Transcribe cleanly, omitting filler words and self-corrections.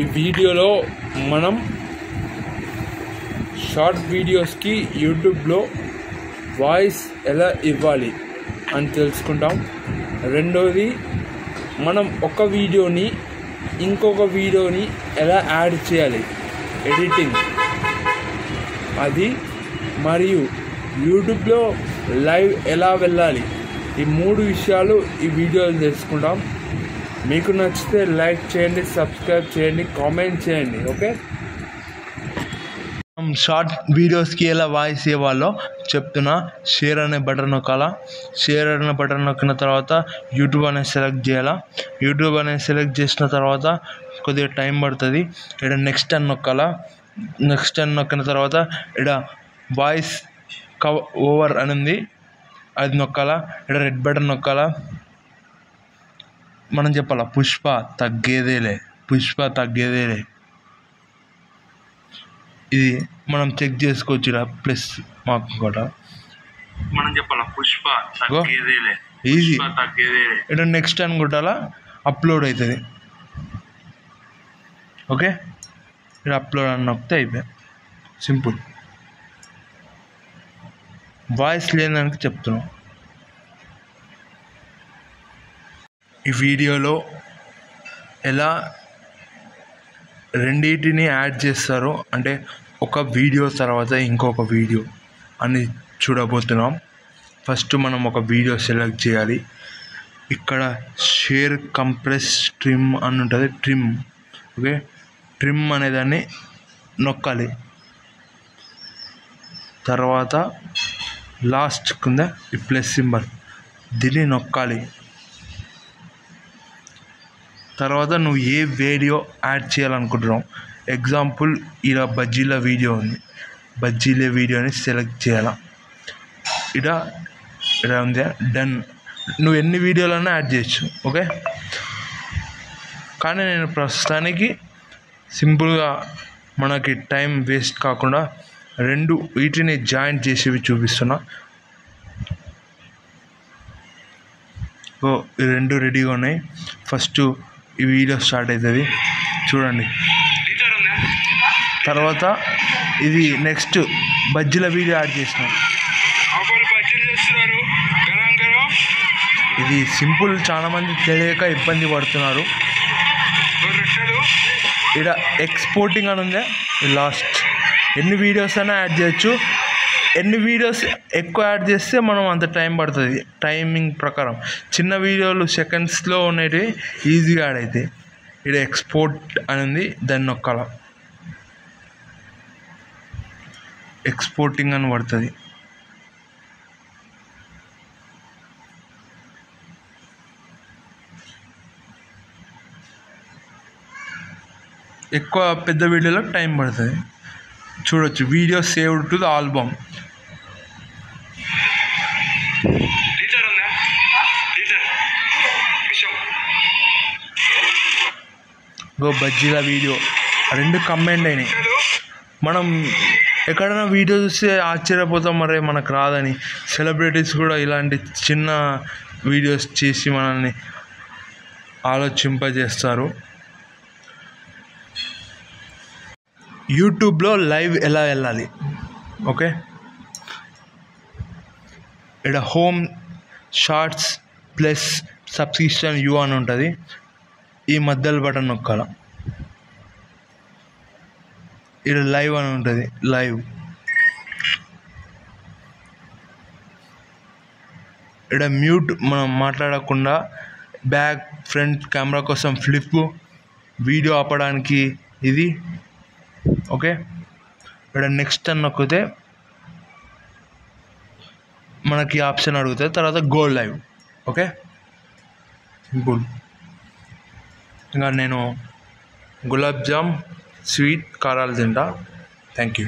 ఈ వీడియోలో మనం షార్ట్ వీడియోస్కి యూట్యూబ్లో వాయిస్ ఎలా ఇవ్వాలి అని తెలుసుకుంటాం. రెండోది, మనం ఒక వీడియోని ఇంకొక వీడియోని ఎలా యాడ్ చేయాలి, ఎడిటింగ్ అది, మరియు యూట్యూబ్లో లైవ్ ఎలా వెళ్ళాలి, ఈ 3 విషయాలు ఈ వీడియోలో తెలుసుకుంటాం. మీకు నచ్చితే లైక్ చేయండి, సబ్స్క్రైబ్ చేయండి, కామెంట్ చేయండి. ఓకే, షార్ట్ వీడియోస్కి ఎలా వాయిస్ ఇవ్వాలో చెప్తున్నా. షేర్ అనే బటన్ నొక్కాలా. షేర్ అనే బటన్ నొక్కిన తర్వాత యూట్యూబ్ అనేది సెలెక్ట్ చేయాలా. యూట్యూబ్ అనేది సెలెక్ట్ చేసిన తర్వాత కొద్దిగా టైం పడుతుంది. ఇక్కడ నెక్స్ట్ అని నొక్కాలా. నెక్స్ట్ అని నొక్కిన తర్వాత ఇక్కడ వాయిస్ ఓవర్ అని ఉంది, అది నొక్కాలా. ఇక్కడ రెడ్ బటన్ నొక్కాలా. మనం చెప్పాలా, పుష్ప తగ్గేదేలే, పుష్ప తగ్గేదేలే. ఇది మనం చెక్ చేసుకోవచ్చు. ఇలా ప్లస్ మార్క్ కూడా మనం చెప్పాలా, పుష్ప తగ్గేదేలే, ఈజీ తగ్గేదేలే. ఇక్కడ నెక్స్ట్ అని కొట్టాలా, అప్లోడ్ అవుతుంది. ఓకే, ఇక్కడ అప్లోడ్ అని నొక్కితే అయిపోయాయి. సింపుల్. వాయిస్ లేదానికి చెప్తున్నాం. ఈ వీడియోలో ఎలా రెండింటిని యాడ్ చేస్తారో, అంటే ఒక వీడియో తర్వాత ఇంకొక వీడియో అని చూడబోతున్నాం. ఫస్ట్ మనం ఒక వీడియో సెలెక్ట్ చేయాలి. ఇక్కడ షేర్, కంప్రెస్, ట్రిమ్ అని ఉంటుంది. ట్రిమ్, ఓకే, ట్రిమ్ అనేదాన్ని నొక్కాలి. తర్వాత లాస్ట్ కింద ఈ ప్లస్ సింబల్, దీన్ని నొక్కాలి. తర్వాత నువ్వు ఏ వీడియో యాడ్ చేయాలనుకుంటున్నావు, ఎగ్జాంపుల్ ఇలా బజ్జీల వీడియో ఉంది, బజ్జీల వీడియోని సెలెక్ట్ చేయాలా. ఇలా ఉంది డన్. నువ్వు ఎన్ని వీడియోలైనా యాడ్ చేయొచ్చు. ఓకే, కానీ నేను ప్రస్తుతానికి సింపుల్గా మనకి టైం వేస్ట్ కాకుండా వీటిని జాయింట్ చేసేవి చూపిస్తున్నా. ఈ 2 రెడీగా ఉన్నాయి. ఫస్ట్ ఈ వీడియో స్టార్ట్ అవుతుంది, చూడండి. తర్వాత ఇది నెక్స్ట్ బజ్జీల వీడియో యాడ్ చేసినాం. ఇది సింపుల్, చాలామంది తెలియక ఇబ్బంది పడుతున్నారు. ఇక్కడ ఎక్స్పోర్టింగ్ అని ఉంది. లాస్ట్ ఎన్ని వీడియోస్ అయినా యాడ్ చేయొచ్చు. ఎన్ని వీడియోస్ ఎక్కువ యాడ్ చేస్తే మనం అంత టైం పడుతుంది. టైమింగ్ ప్రకారం చిన్న వీడియోలు సెకండ్స్లో ఉండేవి ఈజీగా యాడ్ అవుతాయి. ఇక్కడ ఎక్స్పోర్ట్ అని ఉంది, దాన్ని నొక్కాల. ఎక్స్పోర్టింగ్ అని పడుతుంది. ఎక్కువ పెద్ద వీడియోలో టైం పడుతుంది. చూడొచ్చు, video saved to the album. బజ్జీల వీడియో 2 కంబైండ్ అయినాయి. మనం ఎక్కడైనా వీడియో చూస్తే ఆశ్చర్యపోతాం, మరే మనకు రాదని. సెలబ్రిటీస్ కూడా ఇలాంటి చిన్న వీడియోస్ చేసి మనల్ని ఆలోచింపజేస్తారు. యూట్యూబ్లో లైవ్ ఎలా వెళ్ళాలి, ఓకే. ఇక్కడ home, shorts, plus subscription you అని ఉంటుంది. ఈ మధ్యలో బటన్ నొక్కాల. ఇక్కడ లైవ్ అని ఉంటుంది, లైవ్. ఇక్కడ మ్యూట్, మనం మాట్లాడకుండా బ్యాక్, ఫ్రంట్ కెమెరా కోసం ఫ్లిప్, వీడియో ఆపడానికి ఇది. ఓకే, ఇక్కడ నెక్స్ట్ అని నొక్కితే మనకి ఆప్షన్ అడుగుతుంది. తర్వాత గో లైవ్. Okay, simple. ఇంకా నేను గులాబ్ జామ్, స్వీట్, కారాలు తింటా. Thank you.